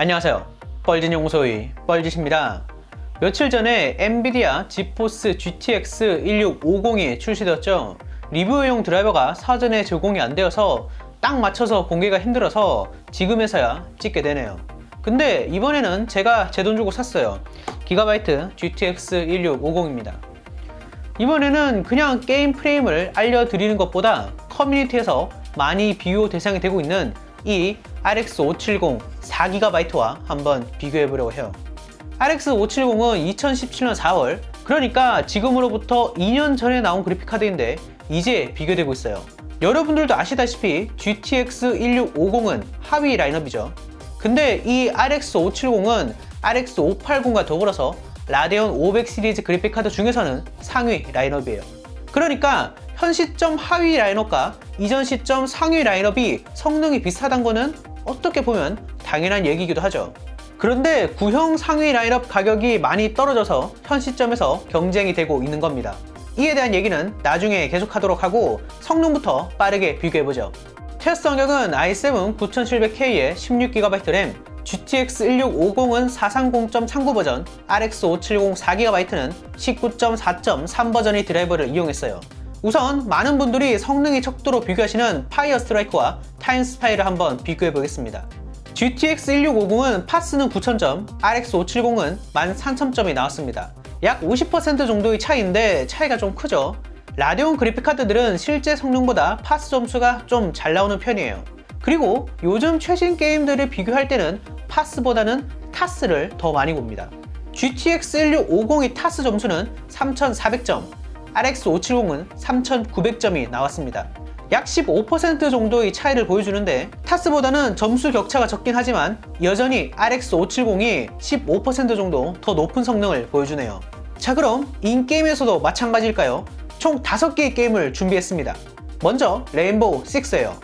안녕하세요. 뻘짓연구소의 뻘짓입니다. 며칠 전에 엔비디아 지포스 GTX 1650이 출시되었죠. 리뷰용 드라이버가 사전에 제공이 안 되어서 딱 맞춰서 공개가 힘들어서 지금에서야 찍게 되네요. 근데 이번에는 제가 제 돈 주고 샀어요. 기가바이트 GTX 1650입니다. 이번에는 그냥 게임 프레임을 알려드리는 것보다 커뮤니티에서 많이 비교 대상이 되고 있는 이 RX 570 4GB와 한번 비교해보려고 해요. RX 570은 2017년 4월, 그러니까 지금으로부터 2년 전에 나온 그래픽카드인데 이제 비교되고 있어요. 여러분들도 아시다시피 GTX 1650은 하위 라인업이죠. 근데 이 RX 570은 RX 580과 더불어서 라데온 500 시리즈 그래픽카드 중에서는 상위 라인업이에요. 그러니까 현 시점 하위 라인업과 이전 시점 상위 라인업이 성능이 비슷하다는 거는 어떻게 보면 당연한 얘기이기도 하죠. 그런데 구형 상위 라인업 가격이 많이 떨어져서 현 시점에서 경쟁이 되고 있는 겁니다. 이에 대한 얘기는 나중에 계속하도록 하고 성능부터 빠르게 비교해보죠. 테스트 환경은 i7 9700K에 16GB 램, GTX 1650은 430.39 버전, RX 570 4GB는 19.4.3 버전의 드라이버를 이용했어요. 우선 많은 분들이 성능이 척도로 비교하시는 파이어 스트라이크와 타임 스파이를 한번 비교해 보겠습니다. GTX 1650은 파스는 9000점, RX 570은 13000점이 나왔습니다. 약 50% 정도의 차이인데 차이가 좀 크죠. 라데온 그래픽카드들은 실제 성능보다 파스 점수가 좀 잘 나오는 편이에요. 그리고 요즘 최신 게임들을 비교할 때는 파스보다는 타스를 더 많이 봅니다. GTX 1650의 타스 점수는 3400점, RX 570은 3900점이 나왔습니다. 약 15% 정도의 차이를 보여주는데 타스보다는 점수 격차가 적긴 하지만 여전히 RX 570이 15% 정도 더 높은 성능을 보여주네요. 자, 그럼 인게임에서도 마찬가지일까요? 총 5개의 게임을 준비했습니다. 먼저 레인보우 6예요.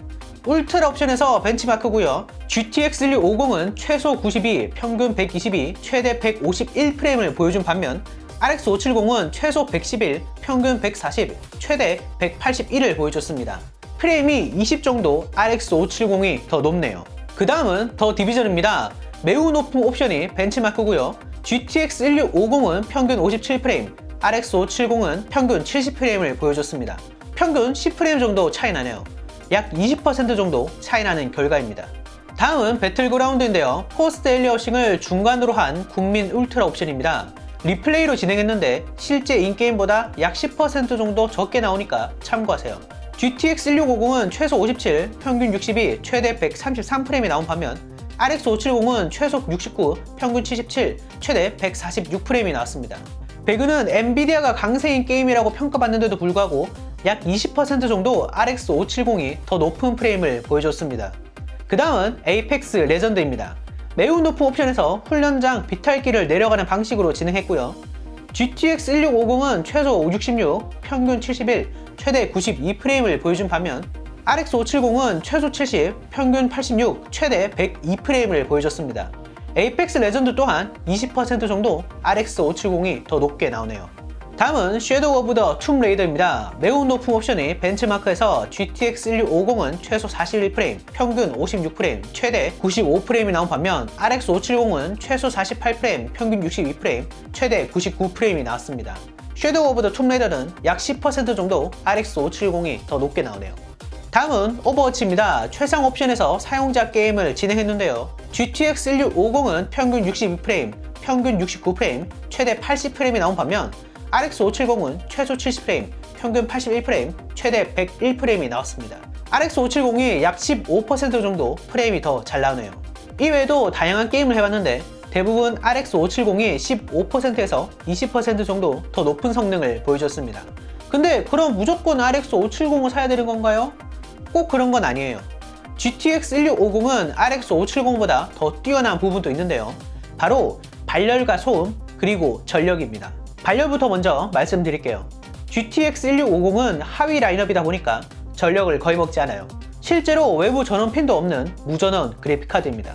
울트라 옵션에서 벤치마크고요. GTX 1650은 최소 92, 평균 122, 최대 151프레임을 보여준 반면 RX 570은 최소 111, 평균 140, 최대 181을 보여줬습니다. 프레임이 20 정도 RX 570이 더 높네요. 그 다음은 더 디비전입니다. 매우 높은 옵션이 벤치마크고요. GTX 1650은 평균 57프레임, RX 570은 평균 70프레임을 보여줬습니다. 평균 10프레임 정도 차이 나네요. 약 20% 정도 차이 나는 결과입니다. 다음은 배틀그라운드인데요. 포스트 엘리어싱을 중간으로 한 국민 울트라 옵션입니다. 리플레이로 진행했는데 실제 인게임보다 약 10% 정도 적게 나오니까 참고하세요. GTX 1650은 최소 57, 평균 62, 최대 133프레임이 나온 반면 RX 570은 최소 69, 평균 77, 최대 146프레임이 나왔습니다. 배그는 엔비디아가 강세인 게임이라고 평가받는데도 불구하고 약 20% 정도 RX 570이 더 높은 프레임을 보여줬습니다. 그 다음은 에이펙스 레전드입니다. 매우 높은 옵션에서 훈련장 비탈길을 내려가는 방식으로 진행했고요. GTX 1650은 최소 66, 평균 71, 최대 92프레임을 보여준 반면 RX 570은 최소 70, 평균 86, 최대 102프레임을 보여줬습니다. 에이펙스 레전드 또한 20% 정도 RX 570이 더 높게 나오네요. 다음은 섀도우 오브 더 툼 레이더입니다. 매우 높은 옵션이 벤치마크에서 GTX 1650은 최소 41프레임, 평균 56프레임, 최대 95프레임이 나온 반면 RX 570은 최소 48프레임, 평균 62프레임, 최대 99프레임이 나왔습니다. 섀도우 오브 더 툼 레이더는 약 10% 정도 RX 570이 더 높게 나오네요. 다음은 오버워치입니다. 최상 옵션에서 사용자 게임을 진행했는데요. GTX 1650은 평균 62프레임, 평균 69프레임, 최대 80프레임이 나온 반면 RX 570은 최소 70프레임, 평균 81프레임, 최대 101프레임이 나왔습니다. RX 570이 약 15% 정도 프레임이 더 잘 나오네요. 이외에도 다양한 게임을 해봤는데 대부분 RX 570이 15%에서 20% 정도 더 높은 성능을 보여줬습니다. 근데 그럼 무조건 RX 570을 사야 되는 건가요? 꼭 그런 건 아니에요. GTX 1650은 RX 570보다 더 뛰어난 부분도 있는데요. 바로 발열과 소음, 그리고 전력입니다. 발열부터 먼저 말씀드릴게요. GTX 1650은 하위 라인업이다 보니까 전력을 거의 먹지 않아요. 실제로 외부 전원 핀도 없는 무전원 그래픽카드입니다.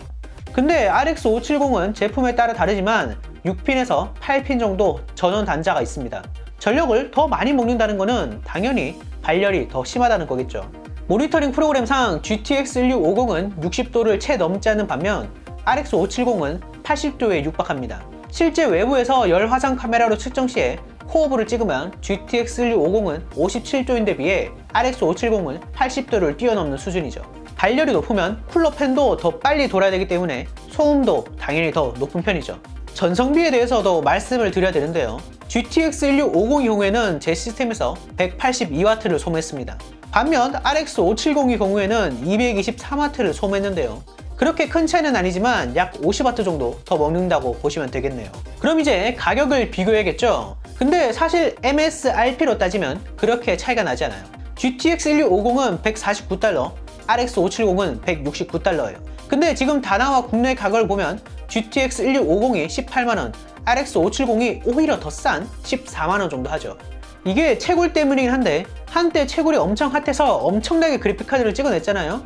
근데 RX 570은 제품에 따라 다르지만 6핀에서 8핀 정도 전원 단자가 있습니다. 전력을 더 많이 먹는다는 것은 당연히 발열이 더 심하다는 거겠죠. 모니터링 프로그램상 GTX 1650은 60도를 채 넘지 않는 반면 RX 570은 80도에 육박합니다. 실제 외부에서 열 화상 카메라로 측정 시에 코어브를 찍으면 GTX 1650은 57도인데 비해 RX 570은 80도를 뛰어넘는 수준이죠. 발열이 높으면 쿨러 팬도 더 빨리 돌아야 되기 때문에 소음도 당연히 더 높은 편이죠. 전성비에 대해서도 말씀을 드려야 되는데요. GTX 1650의 경우에는 제 시스템에서 182W를 소모했습니다. 반면 RX 570의 경우에는 223W를 소모했는데요. 그렇게 큰 차이는 아니지만 약 50W 정도 더 먹는다고 보시면 되겠네요. 그럼 이제 가격을 비교해야겠죠? 근데 사실 MSRP로 따지면 그렇게 차이가 나지 않아요. GTX 1650은 149달러, RX 570은 169달러예요. 근데 지금 다나와 국내 가격을 보면 GTX 1650이 18만원, RX 570이 오히려 더 싼 14만원 정도 하죠. 이게 채굴 때문이긴 한데 한때 채굴이 엄청 핫해서 엄청나게 그래픽카드를 찍어냈잖아요.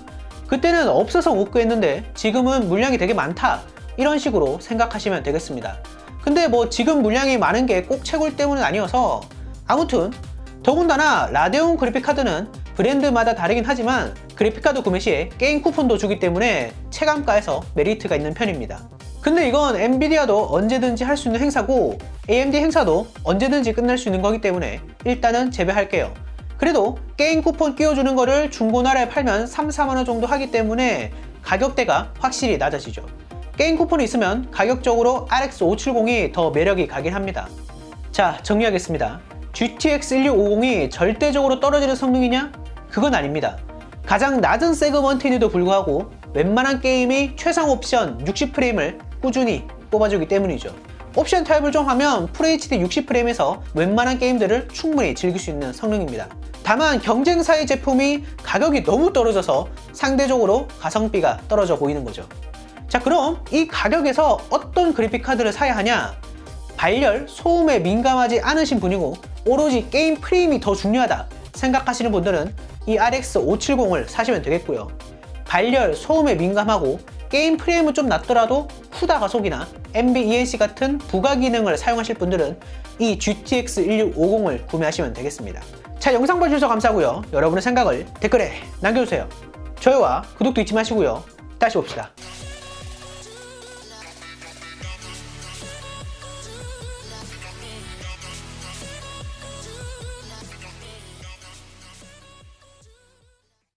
그때는 없어서 못 구했는데 지금은 물량이 되게 많다, 이런 식으로 생각하시면 되겠습니다. 근데 뭐 지금 물량이 많은 게 꼭 채굴 때문은 아니어서 아무튼 더군다나 라데온 그래픽카드는 브랜드마다 다르긴 하지만 그래픽카드 구매 시에 게임 쿠폰도 주기 때문에 체감가에서 메리트가 있는 편입니다. 근데 이건 엔비디아도 언제든지 할 수 있는 행사고 AMD 행사도 언제든지 끝날 수 있는 거기 때문에 일단은 제외할게요. 그래도 게임 쿠폰 끼워주는 거를 중고나라에 팔면 3, 4만원 정도 하기 때문에 가격대가 확실히 낮아지죠. 게임 쿠폰이 있으면 가격적으로 RX 570이 더 매력이 가긴 합니다. 자, 정리하겠습니다. GTX 1650이 절대적으로 떨어지는 성능이냐? 그건 아닙니다. 가장 낮은 세그먼트인데도 불구하고 웬만한 게임이 최상 옵션 60프레임을 꾸준히 뽑아주기 때문이죠. 옵션 타입을 좀 하면 FHD 60프레임에서 웬만한 게임들을 충분히 즐길 수 있는 성능입니다. 다만 경쟁사의 제품이 가격이 너무 떨어져서 상대적으로 가성비가 떨어져 보이는 거죠. 자, 그럼 이 가격에서 어떤 그래픽카드를 사야 하냐? 발열, 소음에 민감하지 않으신 분이고 오로지 게임 프레임이 더 중요하다 생각하시는 분들은 이 RX 570을 사시면 되겠고요. 발열, 소음에 민감하고 게임 프레임은 좀 낮더라도 후다 가속이나 NVENC 같은 부가 기능을 사용하실 분들은 이 GTX 1650을 구매하시면 되겠습니다. 자, 영상 봐주셔서 감사하고요. 여러분의 생각을 댓글에 남겨주세요. 좋아요와 구독도 잊지 마시고요. 다시 봅시다.